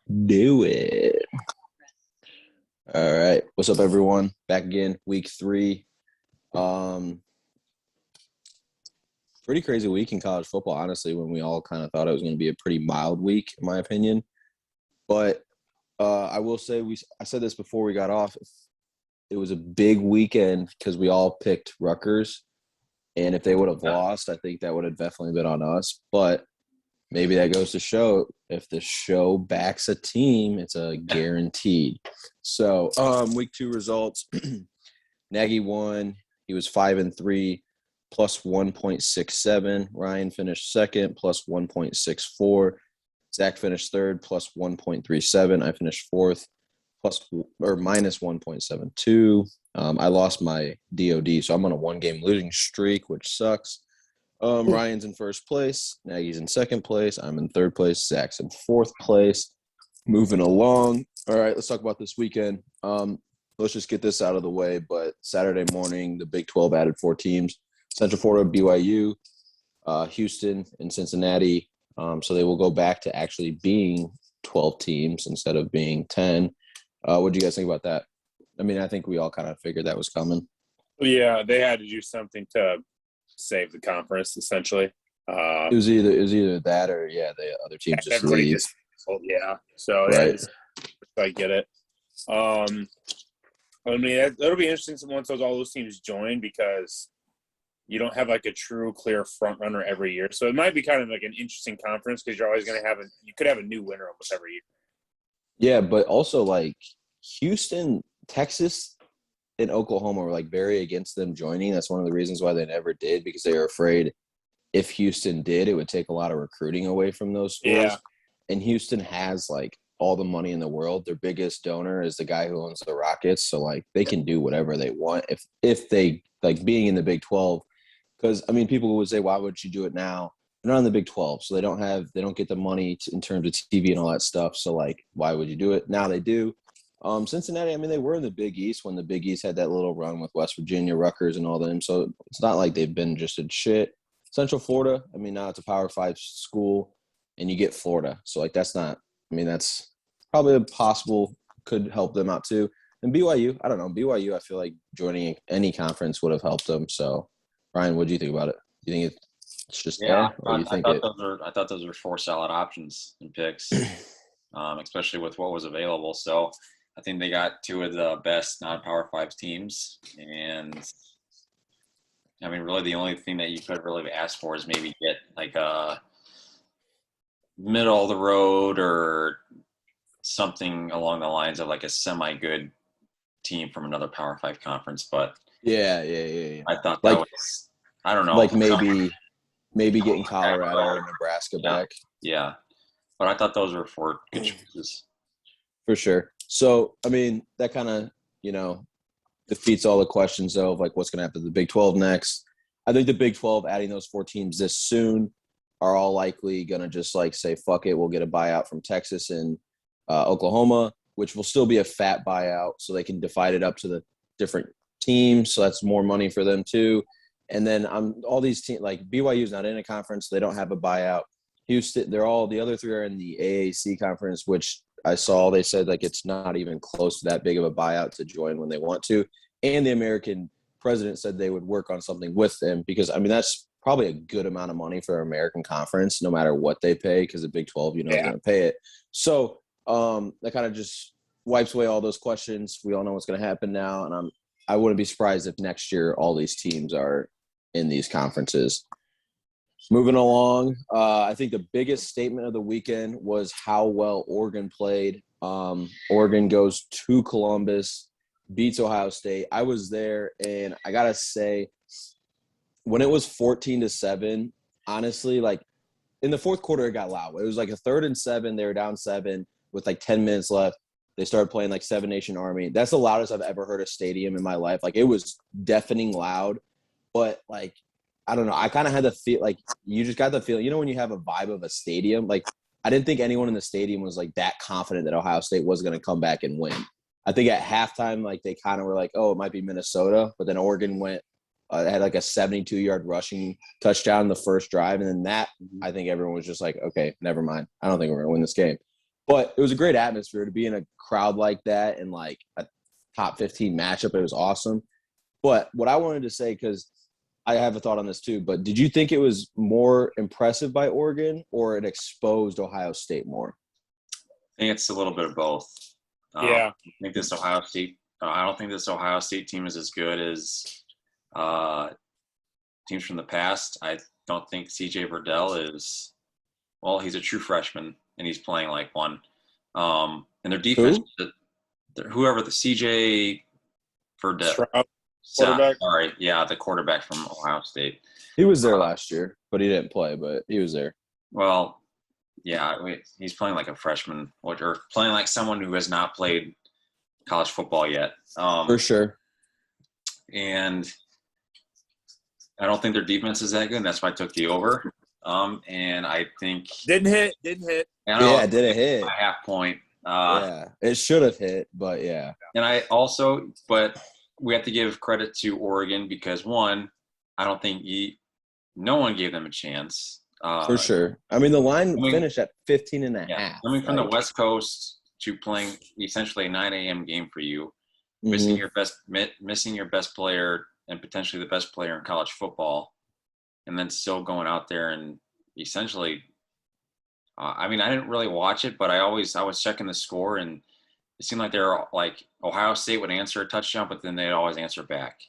Do it. All right. What's up, everyone? Back again, week 3. Pretty crazy week in college football, honestly, when we all kind of thought it was going to be a pretty mild week, in my opinion. But I will say, I said this before we got off. It was a big weekend because we all picked Rutgers. And if they would have lost, I think that would have definitely been on us. But maybe that goes to show if the show backs a team, it's a guaranteed. So week 2 results. Nagy won. He was 5-3, plus 1.67. Ryan finished second, plus 1.64. Zach finished third, plus 1.37. I finished fourth, minus 1.72. I lost my DOD, so I'm on a 1-game losing streak, which sucks. Ryan's in first place. Nagy's in second place. I'm in third place. Zach's in fourth place. Moving along. All right, let's talk about this weekend. Let's just get this out of the way. But Saturday morning, the Big 12 added 4 teams. Central Florida, BYU, Houston, and Cincinnati. So they will go back to actually being 12 teams instead of being 10. What do you guys think about that? I mean, I think we all kind of figured that was coming. Yeah, they had to do something to save the conference, essentially. It was either that or the other teams just leave. So right. I get it. I mean, that'll be interesting once all those teams join because you don't have like a true clear front runner every year. So it might be kind of like an interesting conference because you're always going to you could have a new winner almost every year. Yeah, but also like Houston, Texas, and Oklahoma were like very against them joining. That's one of the reasons why they never did, because they were afraid if Houston did, it would take a lot of recruiting away from those schools. Yeah. And Houston has like all the money in the world. Their biggest donor is the guy who owns the Rockets. So like they can do whatever they want if they like being in the Big 12. Because I mean, people would say, why would you do it now? They're not in the Big 12, so they don't get the money in terms of TV and all that stuff. So like, why would you do it? Now they do. Cincinnati, I mean, they were in the Big East when the Big East had that little run with West Virginia, Rutgers, and all them. So it's not like they've been just in shit. Central Florida, I mean, now it's a Power 5 school, and you get Florida. So, like, that's probably a possible could help them out too. And BYU, I don't know. BYU, I feel like joining any conference would have helped them. So, Ryan, what do you think about it? Do you think it's just there, or you think I thought those were 4 solid options and picks, especially with what was available. So I think they got 2 of the best non-Power 5 teams, and I mean, really the only thing that you could really ask for is maybe get like a middle of the road or something along the lines of like a semi-good team from another Power 5 conference. But yeah. I thought that was, I don't know. Like maybe getting Colorado or Nebraska back. Yeah. But I thought those were 4 good choices. For sure. So, I mean, that kind of, defeats all the questions, though, of, like, what's going to happen to the Big 12 next. I think the Big 12, adding those 4 teams this soon, are all likely going to just, like, say, fuck it, we'll get a buyout from Texas and Oklahoma, which will still be a fat buyout, so they can divide it up to the different teams. So that's more money for them, too. And then all these teams, like BYU's not in a conference. They don't have a buyout. Houston, the other 3 are in the AAC conference, which I saw they said like it's not even close to that big of a buyout to join when they want to. And the American president said they would work on something with them because, I mean, that's probably a good amount of money for American conference, no matter what they pay, because the Big 12, is going to pay it. So that kind of just wipes away all those questions. We all know what's going to happen now. And I wouldn't be surprised if next year all these teams are in these conferences. Moving along, I think the biggest statement of the weekend was how well Oregon played. Oregon goes to Columbus, beats Ohio State. I was there, and I got to say, when it was 14-7, honestly, like, in the fourth quarter, it got loud. It was like a 3rd and 7. They were down 7 with like 10 minutes left. They started playing like Seven Nation Army. That's the loudest I've ever heard a stadium in my life. Like, it was deafening loud, but like, I don't know. I kind of had the feel like you just got the feeling, when you have a vibe of a stadium, like I didn't think anyone in the stadium was like that confident that Ohio State was going to come back and win. I think at halftime, like they kind of were like, oh, it might be Minnesota, but then Oregon went, had like a 72-yard rushing touchdown in the first drive. And then I think everyone was just like, okay, never mind. I don't think we're going to win this game. But it was a great atmosphere to be in a crowd like that and like a top 15 matchup. It was awesome. But what I wanted to say, because I have a thought on this too, but did you think it was more impressive by Oregon or it exposed Ohio State more? I think it's a little bit of both. Yeah. I think this Ohio State. I don't think this Ohio State team is as good as teams from the past. I don't think CJ Verdell is. Well, he's a true freshman and he's playing like one. And their defense, whoever the CJ Verdell. Quarterback? Sorry, yeah, the quarterback from Ohio State. He was there last year, but he didn't play, but he was there. Well, yeah, he's playing like a freshman or playing like someone who has not played college football yet. For sure. And I don't think their defense is that good, and that's why I took the over. And I think didn't hit. Yeah, did it hit? A half point. Yeah, it should have hit, but yeah. And but we have to give credit to Oregon because one, I don't think no one gave them a chance. For sure. I mean, the line finished at 15 and a half. Coming from the West Coast to playing essentially a 9 a.m. game for you, missing your best player and potentially the best player in college football, and then still going out there and essentially, I mean, I didn't really watch it, but I was checking the score, and it seemed like they were like Ohio State would answer a touchdown, but then they'd always answer back.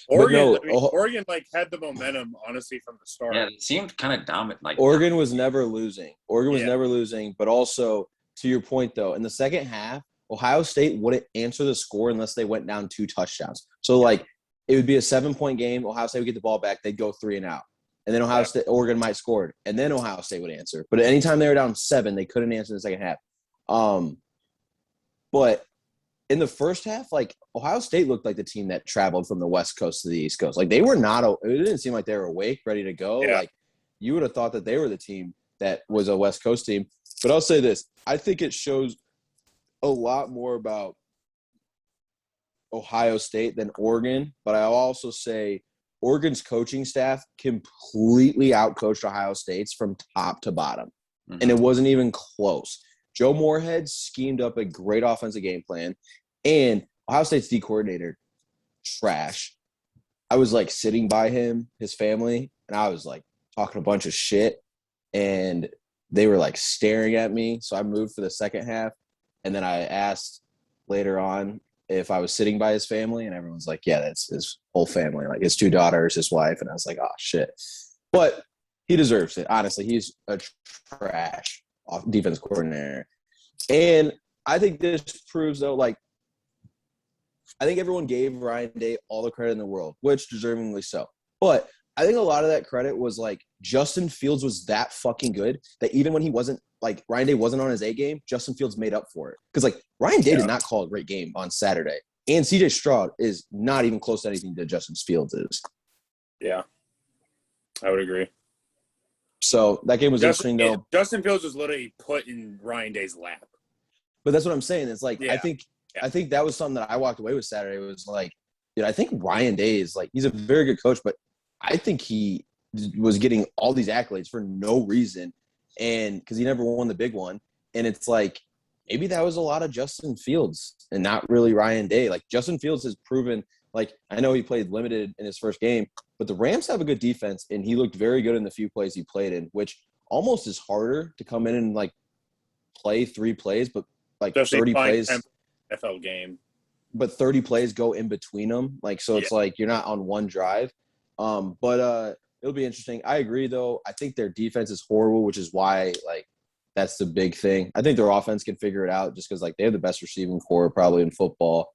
Oregon like had the momentum honestly from the start. Yeah, it seemed kind of dominant. Like Oregon was never losing. Never losing, but also to your point though, in the second half, Ohio State wouldn't answer the score unless they went down 2 touchdowns. So like it would be a 7-point game. Ohio State would get the ball back. They'd go 3 and out, and then Oregon might score, and then Ohio State would answer. But anytime they were down 7, they couldn't answer in the second half. But in the first half, like Ohio State looked like the team that traveled from the West Coast to the East Coast. Like they were not – it didn't seem like they were awake, ready to go. Yeah. Like you would have thought that they were the team that was a West Coast team. But I'll say this. I think it shows a lot more about Ohio State than Oregon. But I'll also say Oregon's coaching staff completely outcoached Ohio State's from top to bottom. Mm-hmm. And it wasn't even close. Joe Moorhead schemed up a great offensive game plan, and Ohio State's D coordinator, trash. I was like sitting by him, his family, and I was like talking a bunch of shit, and they were like staring at me. So I moved for the second half, and then I asked later on if I was sitting by his family, and everyone's like, yeah, that's his whole family, like his 2 daughters, his wife, and I was like, oh shit. But he deserves it. Honestly, he's a trash defense coordinator. And I think this proves, though, like, I think everyone gave Ryan Day all the credit in the world, which deservingly so. But I think a lot of that credit was, like, Justin Fields was that fucking good that even when he wasn't, like, Ryan Day wasn't on his A game, Justin Fields made up for it. Because, like, Ryan Day did not call a great game on Saturday. And C.J. Stroud is not even close to anything that Justin Fields is. Yeah, I would agree. So that game was interesting, though. Justin Fields was literally put in Ryan Day's lap. But that's what I'm saying. It's like I think that was something that I walked away with Saturday. It was like, dude, I think Ryan Day is like, he's a very good coach, but I think he was getting all these accolades for no reason, and because he never won the big one. And it's like maybe that was a lot of Justin Fields and not really Ryan Day. Like Justin Fields has proven. Like, I know he played limited in his first game, but the Rams have a good defense, and he looked very good in the few plays he played in, which almost is harder to come in and, like, play 3 plays, but, like, especially 30 plays. NFL game. But 30 plays go in between them. Like, so it's like you're not on one drive. But it'll be interesting. I agree, though. I think their defense is horrible, which is why, like, that's the big thing. I think their offense can figure it out just because, like, they have the best receiving core probably in football.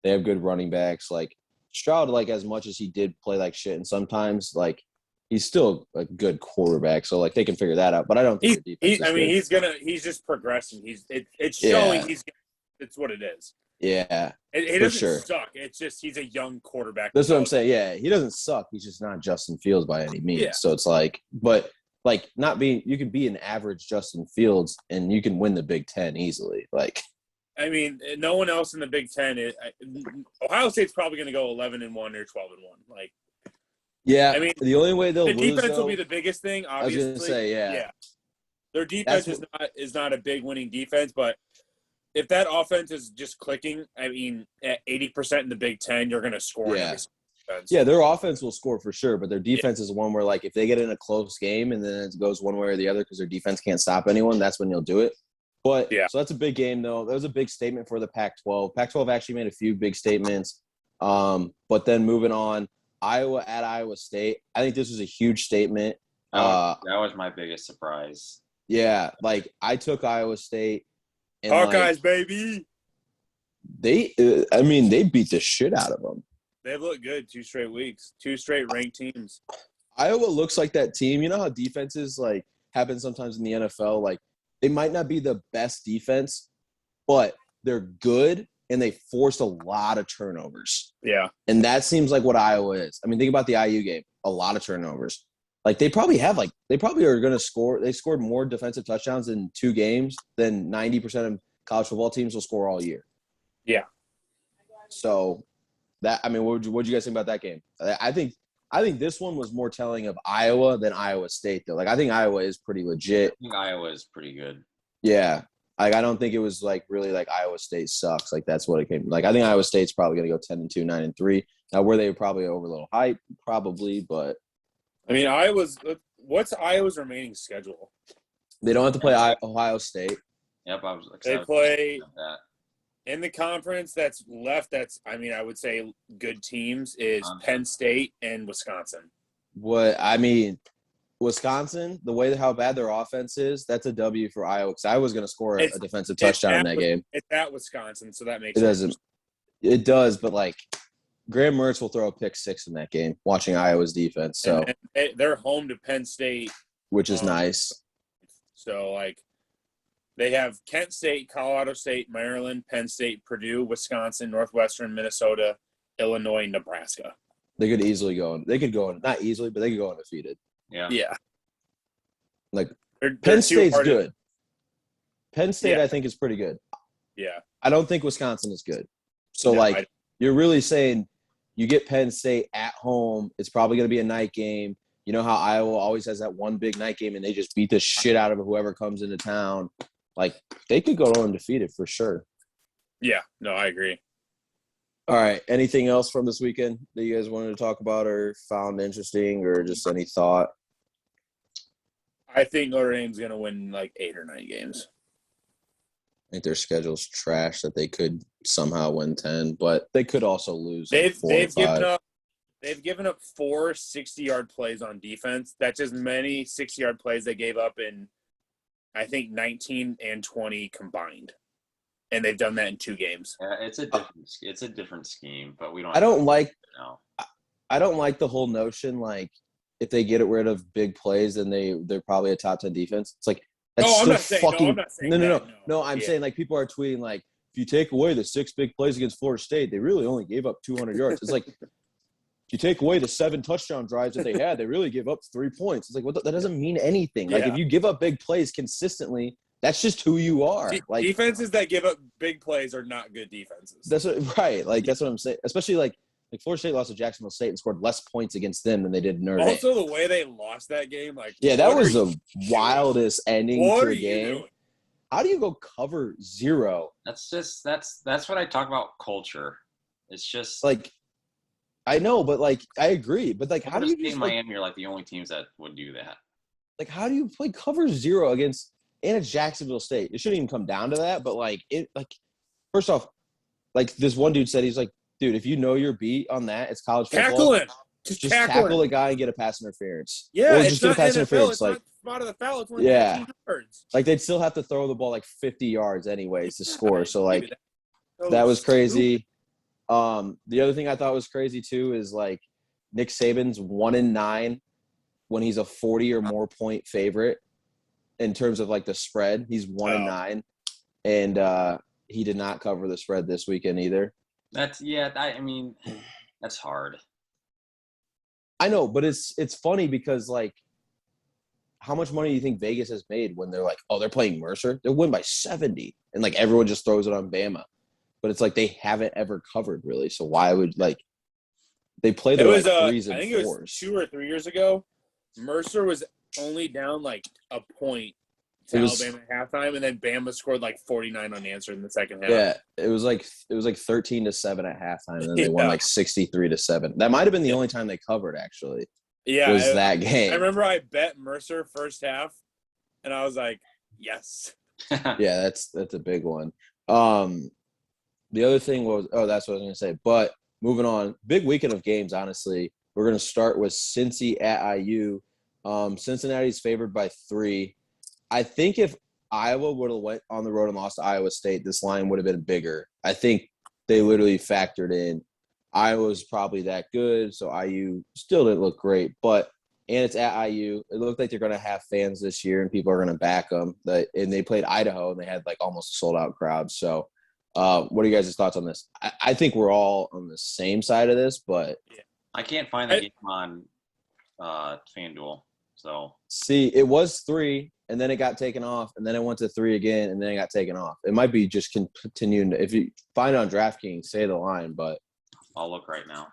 They have good running backs. Like Stroud, like as much as he did play like shit, and sometimes like he's still a good quarterback. So like they can figure that out. But I don't think the defense. He's just progressing. It's showing it's what it is. Yeah, he doesn't suck. It's just he's a young quarterback. That's what I'm saying. Yeah, he doesn't suck. He's just not Justin Fields by any means. Yeah. So it's like, but like you can be an average Justin Fields and you can win the Big Ten easily. Like. I mean, no one else in the Big Ten is. Ohio State's probably going to go 11-1 or 12-1. Like, yeah. I mean, the only way they'll the lose, defense will be the biggest thing. Obviously, I was going to say, yeah. Their defense is not a big winning defense, but if that offense is just clicking, I mean, at 80% in the Big Ten, you're going to score in every defense. Yeah, their offense will score for sure, but their defense is one where, like, if they get in a close game and then it goes one way or the other because their defense can't stop anyone, that's when you'll do it. But so that's a big game, though. That was a big statement for the Pac-12. Pac-12 actually made a few big statements. But then moving on, Iowa at Iowa State. I think this was a huge statement. That was my biggest surprise. Yeah, like I took Iowa State. And Hawkeyes, baby. They beat the shit out of them. They've looked good 2 straight weeks, 2 straight ranked teams. Iowa looks like that team. You know how defenses like happen sometimes in the NFL? Like they might not be the best defense, but they're good and they forced a lot of turnovers. Yeah. And that seems like what Iowa is. I mean, think about the IU game. A lot of turnovers. Like they probably are going to score. They scored more defensive touchdowns in 2 games than 90% of college football teams will score all year. Yeah. So that, I mean, what would you guys think about that game? I think this one was more telling of Iowa than Iowa State though. Like I think Iowa is pretty legit. I think Iowa is pretty good. Yeah. Like I don't think it was like really like Iowa State sucks. Like that's what it came. Like I think Iowa State's probably going to go 10-2, 9-3. Now were they probably over a little hype? Probably, but I mean, what's Iowa's remaining schedule? they don't have to play Ohio State. Yep, I was They excited play about that. in the conference that's left. I would say good teams is Penn State and Wisconsin. Wisconsin, the way how bad their offense is, that's a W for Iowa. Because Iowa's going to score a defensive touchdown in that game. It's at Wisconsin, so that makes sense. It does, but like Graham Mertz will throw a pick 6 in that game. Watching Iowa's defense, so and they're home to Penn State, which is nice. So like. They have Kent State, Colorado State, Maryland, Penn State, Purdue, Wisconsin, Northwestern, Minnesota, Illinois, Nebraska. They could easily go. They could go not easily, but they could go undefeated. Yeah. Like they're Penn State's good. Penn State, I think, is pretty good. Yeah. I don't think Wisconsin is good. So you're really saying you get Penn State at home. It's probably going to be a night game. You know how Iowa always has that one big night game, and they just beat the shit out of whoever comes into town. Like, they could go undefeated for sure. Yeah. No, I agree. All right. Anything else from this weekend that you guys wanted to talk about or found interesting or just any thought? I think Notre Dame's going to win like 8 or 9 games. I think their schedule's trash that they could somehow win 10, but they could also lose. They've given up 4 60-yard plays on defense. That's as many 60-yard plays they gave up in – I think 19 and 20 combined, and they've done that in 2 games. Yeah, it's a different scheme, but we don't. I don't like the whole notion like if they get rid of big plays, then they're probably a top 10 defense. It's like I'm not saying no. I'm saying like people are tweeting like if you take away the 6 big plays against Florida State, they really only gave up 200 yards. It's like. If you take away the 7 touchdown drives that they had, they really give up 3 points. It's like, that doesn't mean anything. Like, if you give up big plays consistently, that's just who you are. Like defenses that give up big plays are not good defenses. That's right. Like, that's what I'm saying. Especially, like Florida State lost to Jacksonville State and scored less points against them than they did in Notre Dame. Also, the way they lost that game, like – yeah, that was the wildest ending to a game. How do you go cover 0? That's what I talk about culture. It's just – like – I know, but like I agree. But like, how do you just Miami are like the only teams that would do that? Like, how do you play cover 0 against and it's Jacksonville State? It shouldn't even come down to that. But like, first off, like this one dude said, he's like, dude, if you know your beat on that, it's college football. Tackle him. Just tackle the guy and get a pass interference. Yeah, or just get a pass interference. It's like not spot of the foul. It's 18 yards. Like they'd still have to throw the ball like 50 yards anyways to score. So like that was crazy. The other thing I thought was crazy too is like Nick Saban's 1-9 when he's a 40 or more point favorite in terms of like the spread. He's 1-9, and he did not cover the spread this weekend either. That's that's hard. I know, but it's funny because like how much money do you think Vegas has made when they're like, oh, they're playing Mercer? They'll win by 70, and like everyone just throws it on Bama. But it's like they haven't ever covered really. So why would like they play their like 3s and 4s? I think it was 2 or 3 years ago. Mercer was only down like a point to It was- Alabama at halftime, and then Bama scored like 49 unanswered in the second half. Yeah, it was like 13-7 at halftime, and then they won Yeah. like 63-7. That might have been the only time they covered. Actually, Yeah, was that I game? remember I bet Mercer first half, and I was like, yes. Yeah, that's a big one. The other thing was, that's what I was going to say. But moving on, big weekend of games. Honestly, we're going to start with Cincy at IU. Cincinnati's favored by 3. I think if Iowa would have went on the road and lost to Iowa State, this line would have been bigger. I think they literally factored in Iowa's probably that good, so IU still didn't look great. And it's at IU. It looked like they're going to have fans this year, and people are going to back them. And they played Idaho, and they had like almost a sold-out crowd. So what are you guys' thoughts on this? I think we're all on the same side of this, but I can't find the game on FanDuel. So see, it was 3, and then it got taken off, and then it went to 3 again, and then it got taken off. It might be just continuing. If you find it on DraftKings, say the line, but I'll look right now.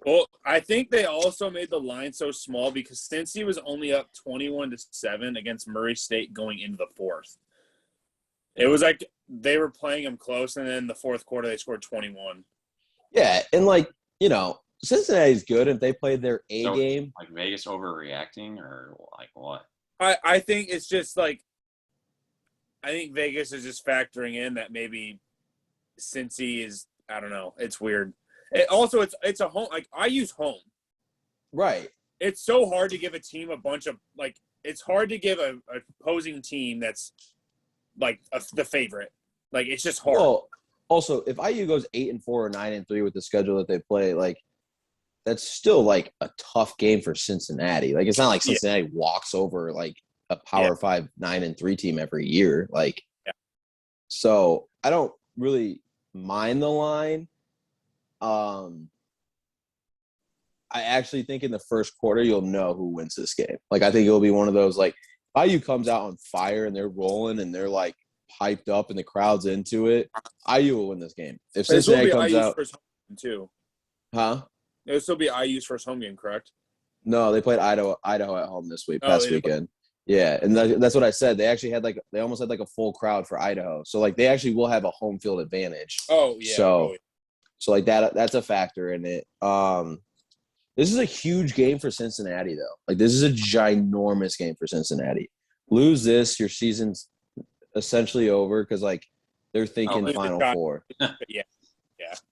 Well, I think they also made the line so small because Cincy was only up 21-7 against Murray State going into the fourth. It was like they were playing them close, and then in the fourth quarter they scored 21. yeah, and Cincinnati's good if they played their game. Like Vegas overreacting or like what? I think it's just like I think Vegas is just factoring in that maybe Cincy is I don't know. It's weird. It's a home like I use home. Right. It's so hard to give a team a bunch of like it's hard to give a opposing team that's like the favorite. Like it's just hard. Well, also if IU goes 8-4 or 9-3 with the schedule that they play, like that's still like a tough game for Cincinnati. Like it's not like Cincinnati walks over like a Power 5 9-3 team every year. Like, so I don't really mind the line. I actually think in the first quarter you'll know who wins this game. Like I think it'll be one of those like IU comes out on fire and they're rolling and they're like hyped up and the crowd's into it. IU will win this game. If Cincinnati comes IU's out, first home game too. huh? It'll still be IU's first home game, correct? No, they played Idaho at home this past they did. weekend. Yeah, and that's what I said. They actually had they almost had like a full crowd for Idaho. So like they actually will have a home field advantage. Oh yeah. So like that's a factor in it. This is a huge game for Cincinnati though. Like this is a ginormous game for Cincinnati. Lose this, your season's essentially over because like they're thinking Final Four. Yeah.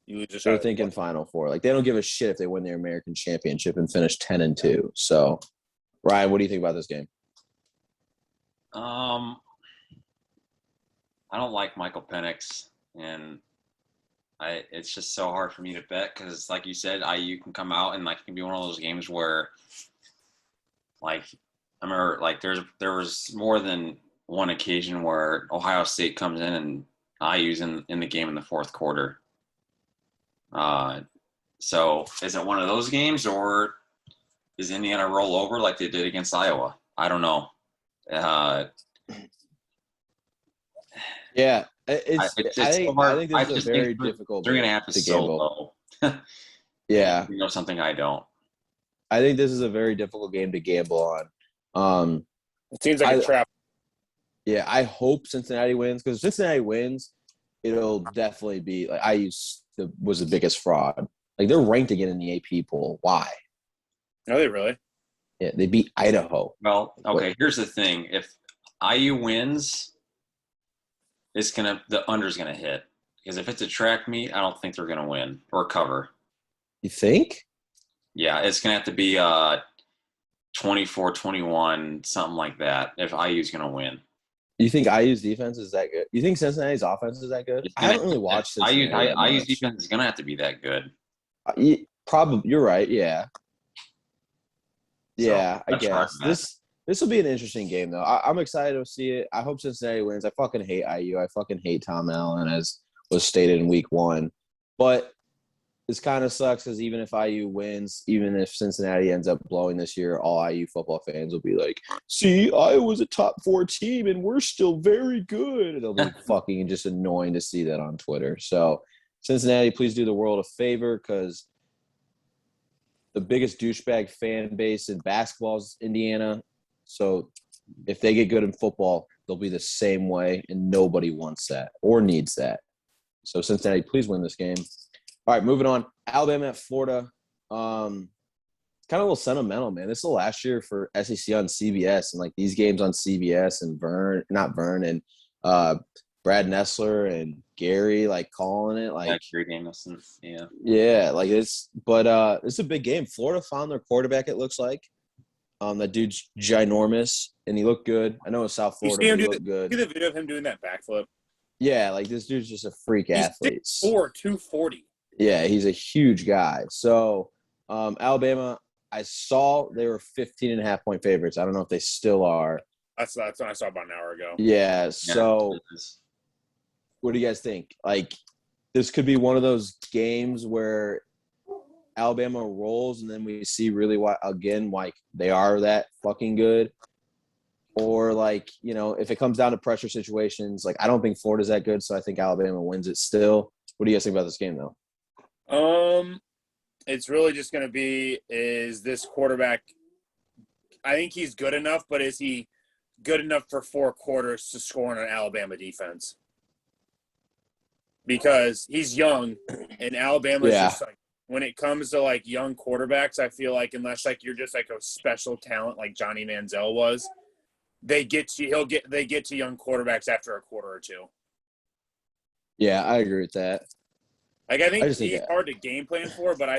You lose a shot. They're thinking Final Four. Like they don't give a shit if they win their American championship and finish 10-2. So, Ryan, what do you think about this game? I don't like Michael Penix, and it's just so hard for me to bet because, like you said, IU can come out and like it can be one of those games where, like, I remember like there was more than one occasion where Ohio State comes in and IU's in the game in the fourth quarter. So is it one of those games or is Indiana roll over like they did against Iowa? I don't know. Yeah, I think I this is a very difficult. 3.5 is so low. Yeah, you know something I don't. I think this is a very difficult game to gamble on. It seems like a trap. Yeah, I hope Cincinnati wins because if Cincinnati wins, it'll definitely be like was the biggest fraud. Like they're ranked again in the AP poll. Why? Are they really? Yeah, they beat Idaho. Well, okay. Here's the thing: if IU wins, the under's gonna hit because if it's a track meet, I don't think they're gonna win or cover. You think? Yeah, it's gonna have to be 24-21, something like that. If IU's gonna win. You think IU's defense is that good? You think Cincinnati's offense is that good? I haven't really watched Cincinnati. IU's defense is gonna have to be that good. Probably, you're right. Yeah. Yeah, So, I guess this will be an interesting game though. I'm excited to see it. I hope Cincinnati wins. I fucking hate IU. I fucking hate Tom Allen, as was stated in week 1. But this kind of sucks because even if IU wins, even if Cincinnati ends up blowing this year, all IU football fans will be like, "See, Iowa's a top 4 team and we're still very good." It'll be fucking just annoying to see that on Twitter. So, Cincinnati, please do the world a favor because the biggest douchebag fan base in basketball is Indiana. So if they get good in football, they'll be the same way, and nobody wants that or needs that. So Cincinnati, please win this game. All right, moving on. Alabama at Florida. It's kind of a little sentimental, man. This is the last year for SEC on CBS, and like these games on CBS and Brad Nessler and Gary like calling it like yeah, like it's a big game. Florida found their quarterback. It looks like that dude's ginormous and he looked good. I know it's South Florida, but he looked good. See the video of him doing that backflip. Yeah, like this dude's just a freak athlete. 6'4", 240. Yeah, he's a huge guy. So Alabama, I saw they were 15.5-point favorites. I don't know if they still are. That's what I saw about an hour ago. Yeah. So what do you guys think? Like, this could be one of those games where Alabama rolls and then we see really why they are that fucking good. Or, like, you know, if it comes down to pressure situations, like, I don't think Florida's that good, so I think Alabama wins it still. What do you guys think about this game, though? It's really just going to be, is this quarterback – I think he's good enough, but is he good enough for 4 quarters to score on an Alabama defense? Because he's young, and Alabama's just like, when it comes to like young quarterbacks, I feel like unless like you're just like a special talent like Johnny Manziel was, they get to young quarterbacks after a quarter or two. Yeah, I agree with that. Like I think he's hard to game plan for, but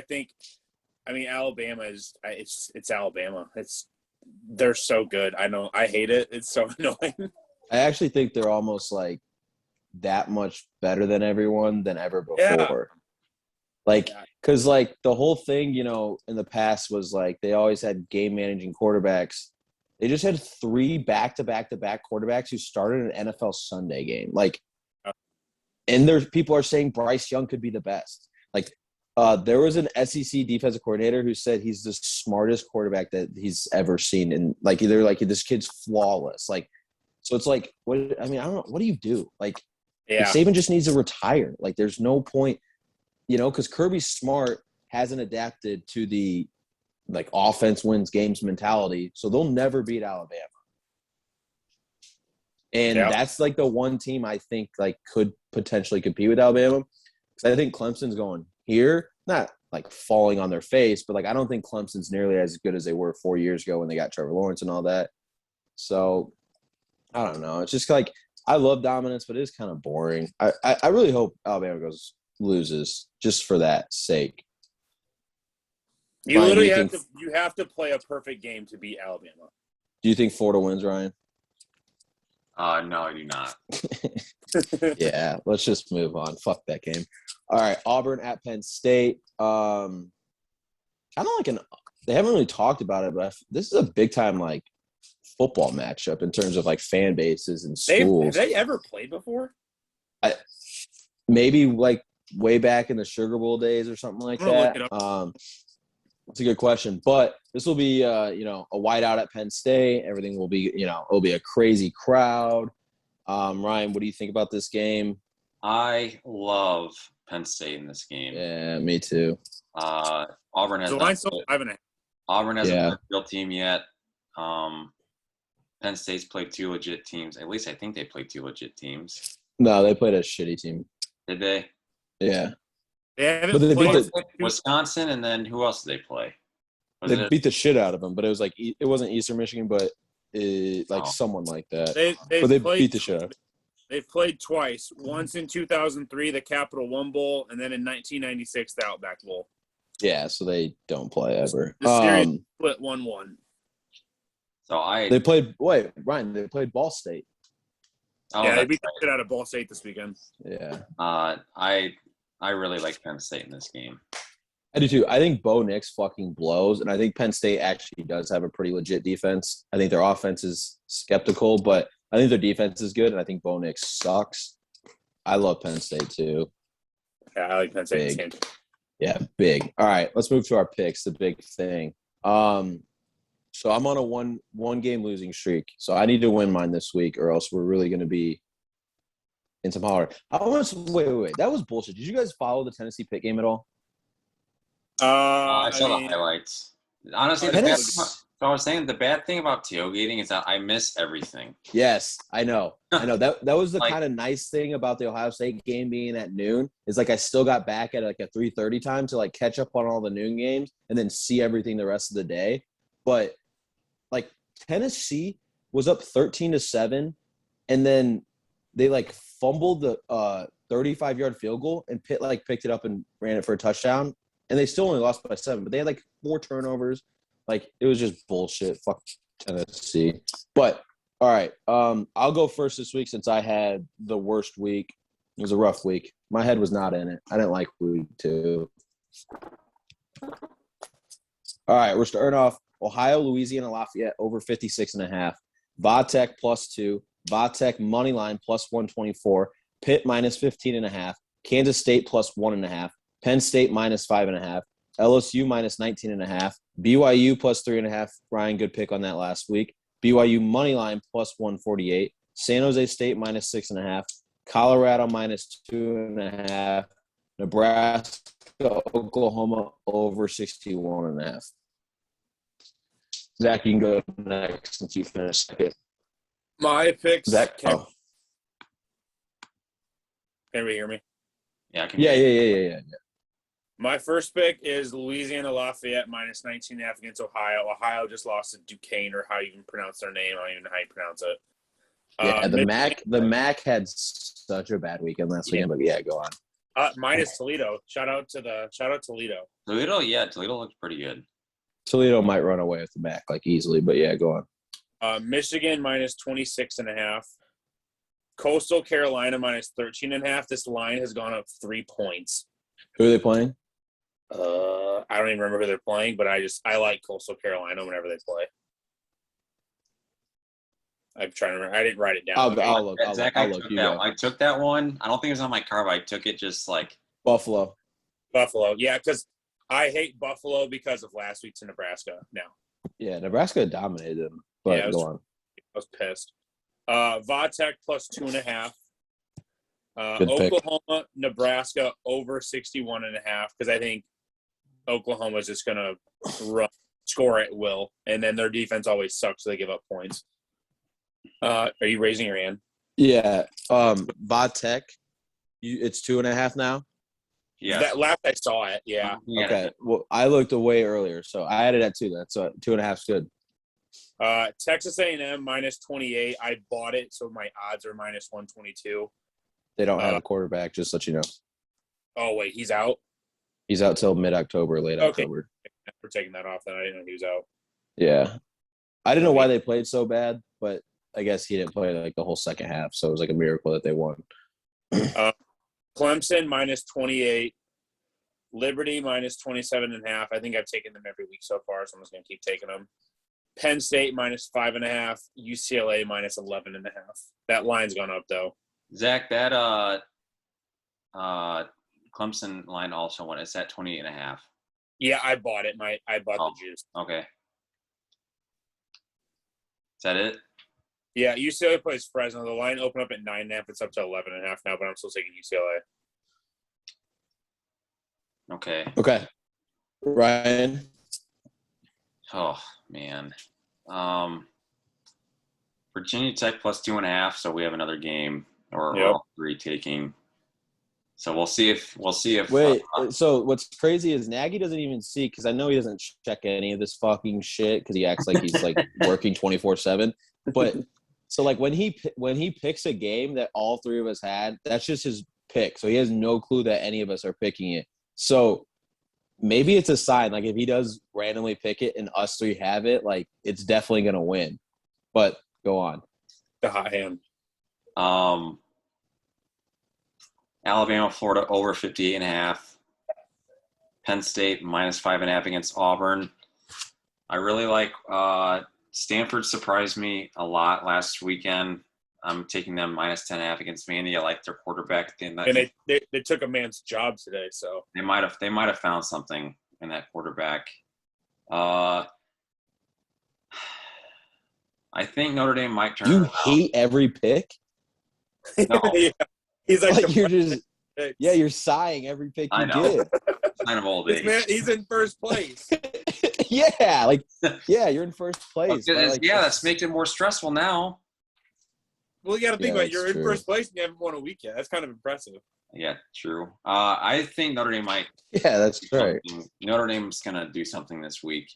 Alabama is it's Alabama. They're so good. I know I hate it. It's so annoying. I actually think they're almost like that much better than everyone than ever before. Yeah. Like, because like the whole thing, you know, in the past was like they always had game managing quarterbacks. They just had 3 back-to-back quarterbacks who started an NFL Sunday game. Like, and there's people are saying Bryce Young could be the best. Like, there was an SEC defensive coordinator who said he's the smartest quarterback that he's ever seen, and like either like this kid's flawless. Like, so it's like, I don't know. What do you do? Like, Saban just needs to retire. Like, there's no point, you know, because Kirby Smart hasn't adapted to the like offense wins games mentality, so they'll never beat Alabama. And that's like the one team I think like could potentially compete with Alabama, because I think Clemson's going here, not like falling on their face, but like I don't think Clemson's nearly as good as they were 4 years ago when they got Trevor Lawrence and all that. So I don't know. It's just like I love dominance, but it is kind of boring. I really hope Alabama loses just for that sake. You literally have to play a perfect game to beat Alabama. Do you think Florida wins, Ryan? No, I do not. Yeah, let's just move on. Fuck that game. All right, Auburn at Penn State. Kind of like they haven't really talked about it, but this is a big time like football matchup in terms of like fan bases and schools. Have they ever played before? Maybe like way back in the Sugar Bowl days or something like that. It's a good question, but this will be a whiteout at Penn State. Everything will be, it'll be a crazy crowd. Ryan, what do you think about this game? I love Penn State in this game. Yeah, me too. Auburn has a real team yet. Penn State's played 2 legit teams. At least I think they played 2 legit teams. No, they played a shitty team. Did they? Yeah. They haven't played Wisconsin, and then who else did they play? They beat the shit out of them, but it was like it wasn't Eastern Michigan, but someone like that. They beat the shit out of them. They've played twice. Once in 2003, the Capital One Bowl, and then in 1996, the Outback Bowl. Yeah, so they don't play ever. The series split 1-1. So they played. Wait, Ryan, they played Ball State. They beat the shit out of Ball State this weekend. Yeah. I really like Penn State in this game. I do too. I think Bo Nix fucking blows, and I think Penn State actually does have a pretty legit defense. I think their offense is skeptical, but I think their defense is good, and I think Bo Nix sucks. I love Penn State too. Yeah, I like Penn State. Big. Yeah, big. All right, let's move to our picks, the big thing. So I'm on a one game losing streak, so I need to win mine this week, or else we're really going to be in some holler. Wait. That was bullshit. Did you guys follow the Tennessee Pitt game at all? I saw the highlights. Honestly, So I was saying the bad thing about tailgating is that I miss everything. Yes, I know. That was the Like- kind of nice thing about the Ohio State game being at noon is like I still got back at like a 3:30 time to like catch up on all the noon games and then see everything the rest of the day. But like Tennessee was up 13-7, and then they like fumbled the 35-yard field goal, and Pitt like picked it up and ran it for a touchdown, and they still only lost by 7. But they had like 4 turnovers. Like it was just bullshit. Fuck Tennessee. But all right, I'll go first this week since I had the worst week. It was a rough week. My head was not in it. I didn't like week 2. All right, we're starting off Ohio, Louisiana, Lafayette over 56.5. Vatech +2. Vatech money line +124. Pitt -15.5. Kansas State +1.5. Penn State -5.5. LSU -19.5. BYU +3.5. Ryan, good pick on that last week. BYU money line +148. San Jose State -6.5. Colorado -2.5. Nebraska, Oklahoma over 61.5. Zach, you can go next since you finished it. My picks. Zach, Can everybody hear me? Yeah, I can. Yeah. My first pick is Louisiana Lafayette -19.5 against Ohio. Ohio just lost to Duquesne, or how you even pronounce their name. I don't even know how you pronounce it. Yeah, the MAC had such a bad weekend last weekend, but yeah, go on. Minus Toledo. Shout out Toledo. Toledo, yeah, Toledo looks pretty good. Toledo might run away with the MAC like easily, but yeah, go on. Michigan -26.5. Coastal Carolina -13.5. This line has gone up 3 points. Who are they playing? I don't even remember who they're playing, but I like Coastal Carolina whenever they play. I'm trying to remember. I didn't write it down. I'll look. Zach, I'll look. You go. I took that one. I don't think it was on my card, but I took it just like Buffalo. Yeah, because I hate Buffalo because of last week's in Nebraska now. Yeah, Nebraska dominated them. But Yeah, go on. I was pissed. Vatech +2.5. Good pick. Oklahoma, Nebraska over 61.5 because I think Oklahoma's just going to score at will, and then their defense always sucks, so they give up points. Are you raising your hand? Yeah. Vatech, it's 2.5 now? yeah. That last I saw it, yeah. Okay. Well, I looked away earlier, so I had it at 2. That's 2.5 is good. Texas A&M -28. I bought it, so my odds are -122. They don't have a quarterback, just to let you know. Oh, wait, he's out? He's out till mid-October, late October. We're taking that off then. I didn't know he was out. Yeah. I didn't know why they played so bad, but I guess he didn't play like the whole second half, so it was like a miracle that they won. Clemson -28. Liberty -27.5. I think I've taken them every week so far, so I'm just going to keep taking them. Penn State -5.5. UCLA -11.5. That line's gone up, though. Zach, that Clemson line also went. It's at 28.5. Yeah, I bought it. I bought the juice. Okay. Is that it? Yeah, UCLA plays Fresno. The line opened up at 9.5. It's up to 11.5 now, but I'm still taking UCLA. Okay. Ryan? Oh, man. Virginia Tech +2.5, so we have another game, or all 3 taking. So we'll see if Wait, so what's crazy is Nagy doesn't even see, because I know he doesn't check any of this fucking shit because he acts like he's like working 24/7. But so like when he picks a game that all 3 of us had, that's just his pick. So he has no clue that any of us are picking it. So maybe it's a sign. Like if he does randomly pick it and us 3 have it, like it's definitely gonna win. But go on. The hot hand. Alabama, Florida over 58.5. Penn State -5.5 against Auburn. I really like Stanford. Surprised me a lot last weekend. I'm taking them -10.5 against Vandy. I like their quarterback. And they took a man's job today, so they might have found something in that quarterback. I think Notre Dame might turn. You hate every pick? No. Yeah. He's like you're just you're sighing every pick you get. Kind of old age. Man, he's in first place. Yeah, you're in first place. That's making it more stressful now. Well, you got to think about it. You're true. in first place and you haven't won a week yet. That's kind of impressive. Yeah, true. I think Notre Dame might. Yeah, that's right. Notre Dame's gonna do something this week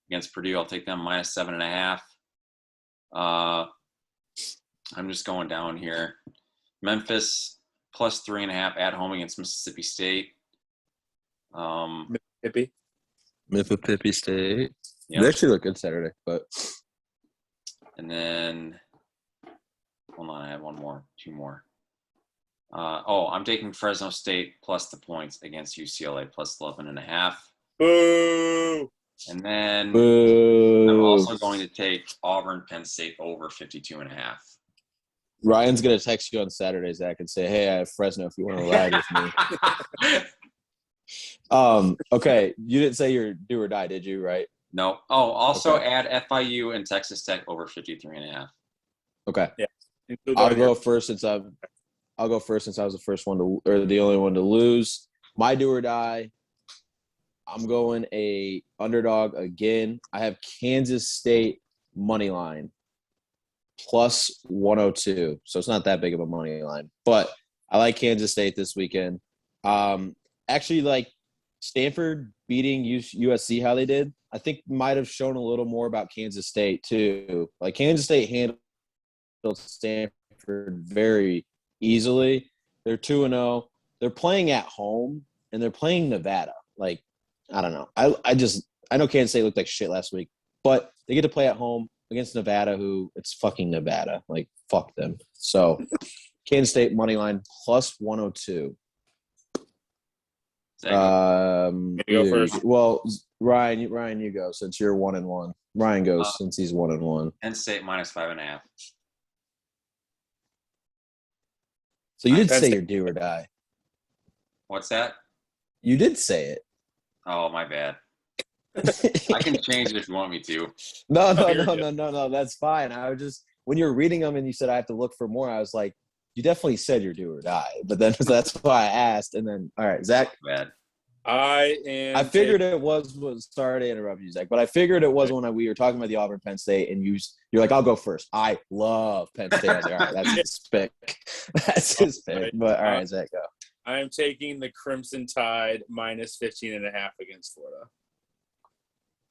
against Purdue. I'll take them minus 7.5. I'm just going down here. Memphis plus 3.5 at home against Mississippi State. Mississippi State. Yep. They actually look good Saturday, but. And then, hold on, I have two more. I'm taking Fresno State plus the points against UCLA plus 11.5. Boo! And then Boo. I'm also going to take Auburn Penn State over 52.5. Ryan's going to text you on Saturday, Zach, and say, hey, I have Fresno if you want to ride with me. Okay, you didn't say your do or die, did you, right? No. Oh, also add FIU and Texas Tech over 53.5. Okay. Yeah. I'll go first since I was the first one to, or the only one to lose. My do or die, I'm going a underdog again. I have Kansas State money line plus 102. So it's not that big of a money line, but I like Kansas State this weekend. Actually, like Stanford beating USC how they did, I think might have shown a little more about Kansas State too. Like Kansas State handled Stanford very easily. They're 2-0. They're playing at home and they're playing Nevada. Like, I don't know. I know Kansas State looked like shit last week, but they get to play at home against Nevada, who it's fucking Nevada. Like, fuck them. So Kansas State money line plus 102. You go first. Well, Ryan, you go since you're 1-1. Ryan goes since he's 1-1. Penn State minus 5.5. So you did say your do or die. What's that? You did say it. Oh, my bad. I can change it if you want me to. No. That's fine. I was just when you were reading them and you said I have to look for more. I was like, you definitely said your do or die. But then that's why I asked. And then all right, Zach. Bad. I figured it was. Sorry to interrupt you, Zach, but I figured it was when we were talking about the Auburn Penn State, and you're like, I'll go first. I love Penn State. I was like, all right, that's his pick. That's his pick. But all right, Zach, go. I am taking the Crimson Tide minus 15.5 against Florida.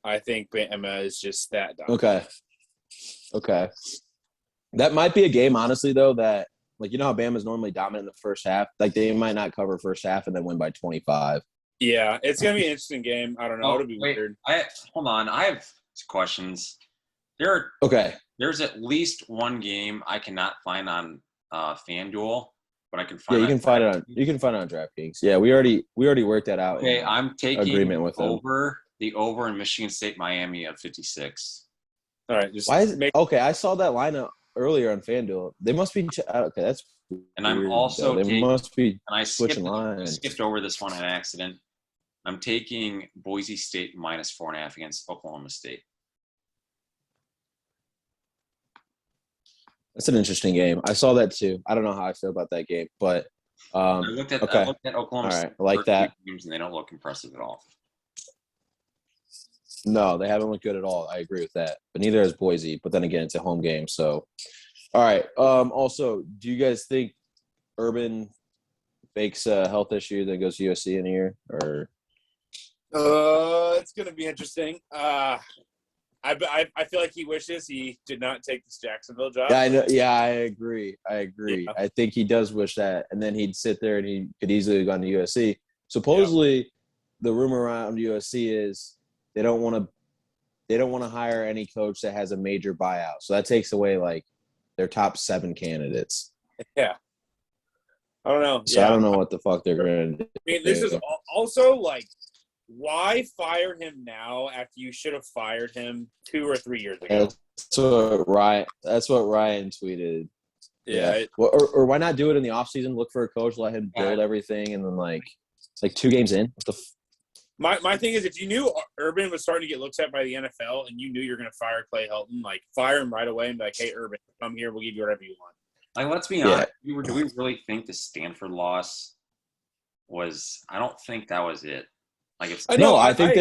I think Bama is just that dominant. Okay. That might be a game, honestly, though, that like how Bama's normally dominant in the first half. Like they might not cover first half and then win by 25. Yeah, it's gonna be an interesting game. I don't know. It'll be weird. Hold on. I have questions. There's at least one game I cannot find on FanDuel, but I can find. Yeah, you can find it on DraftKings. Yeah, we already worked that out. Okay, I'm taking agreement with the over in Michigan State Miami of 56. All right. Okay, I saw that lineup earlier on FanDuel. They must be okay. That's weird, and I'm also must be. And I switching lines. I skipped over this one on accident. I'm taking Boise State minus 4.5 against Oklahoma State. That's an interesting game. I saw that too. I don't know how I feel about that game, but I looked at Oklahoma State. I like that. Games and they don't look impressive at all. No, they haven't looked good at all. I agree with that. But neither has Boise. But then again, it's a home game. So, all right. Also, do you guys think Urban fakes a health issue that goes to USC in a year? Or it's going to be interesting. I feel like he wishes he did not take this Jacksonville job. Yeah, I know. Yeah, I agree. Yeah. I think he does wish that. And then he'd sit there and he could easily have gone to USC. Supposedly, the rumor around USC is they don't want to hire any coach that has a major buyout. So that takes away like their top 7 candidates. Yeah. I don't know. So I don't know what the fuck they're going to do. I mean, this is also like, why fire him now after you should have fired him 2 or 3 years ago? That's what Ryan tweeted. Yeah. Or why not do it in the offseason? Look for a coach, let him build everything, and then like 2 games in. My thing is, if you knew Urban was starting to get looked at by the NFL and you knew you're going to fire Clay Helton, like fire him right away and be like, hey, Urban, come here. We'll give you whatever you want. Like, let's be honest. Do we really think the Stanford loss was – I don't think that was it. Like if I know. I think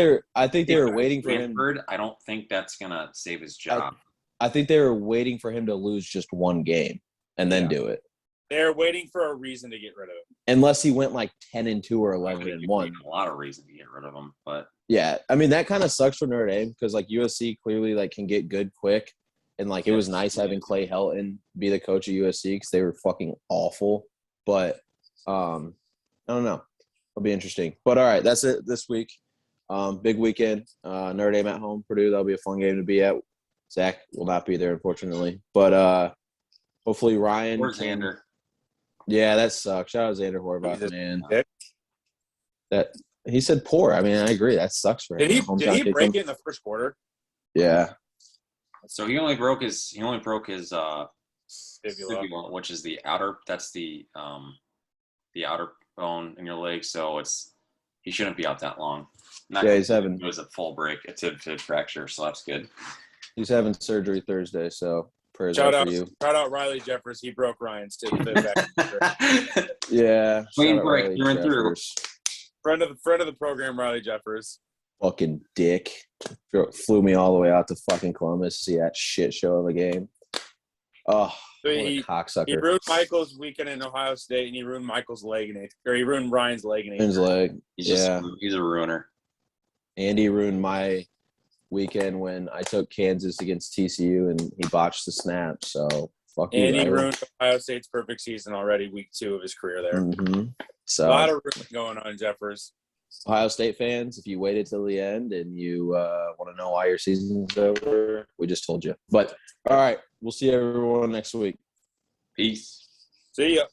they were waiting for him. Stanford, I don't think that's gonna save his job. I think they were waiting for him to lose just one game and then do it. They're waiting for a reason to get rid of him. Unless he went like 10-2 or I think 11-1. a lot of reason to get rid of him, but Yeah, I mean that kind of sucks for Notre Dame because like USC clearly like can get good quick, and like it was nice having Clay Helton be the coach of USC because they were fucking awful. But I don't know, it'll be interesting. But all right, that's it this week. Big weekend. Notre Dame at home, Purdue. That'll be a fun game to be at. Zach will not be there unfortunately, but hopefully Ryan. where's Xander? Yeah, that sucks. Shout out Xander Horvath, man. Dick. That he said poor. I mean, I agree. That sucks for him. Did he Hometown break kicking. it in the first quarter? Yeah. So he only broke his Fibula. fibula, which is the outer. That's the outer bone in your leg. So he shouldn't be out that long. He's having. It was a full break, a tib fracture, so that's good. He's having surgery Thursday, so prayers Shout out out, for you. shout out Riley Jeffers. He broke Ryan's too. Yeah. Clean shout out break, Riley through and through. Jeffers. friend of the program, Riley Jeffers. Fucking dick. Flew me all the way out to fucking Columbus to see that shit show of a game. Oh, what a He cocksucker. ruined Michael's weekend in Ohio State, and he ruined Michael's leg he ruined Ryan's leg in His leg. He's a ruiner. Andy ruined my weekend when I took Kansas against TCU and he botched the snap. So fuck you. And he Riley. ruined Ohio State's perfect season already, week 2 of his career there. Mhm. A So lot of ruin going on, Jeffers. Ohio State fans, if you waited till the end and you want to know why your season's over, we just told you. But all right, we'll see everyone next week. Peace. See ya.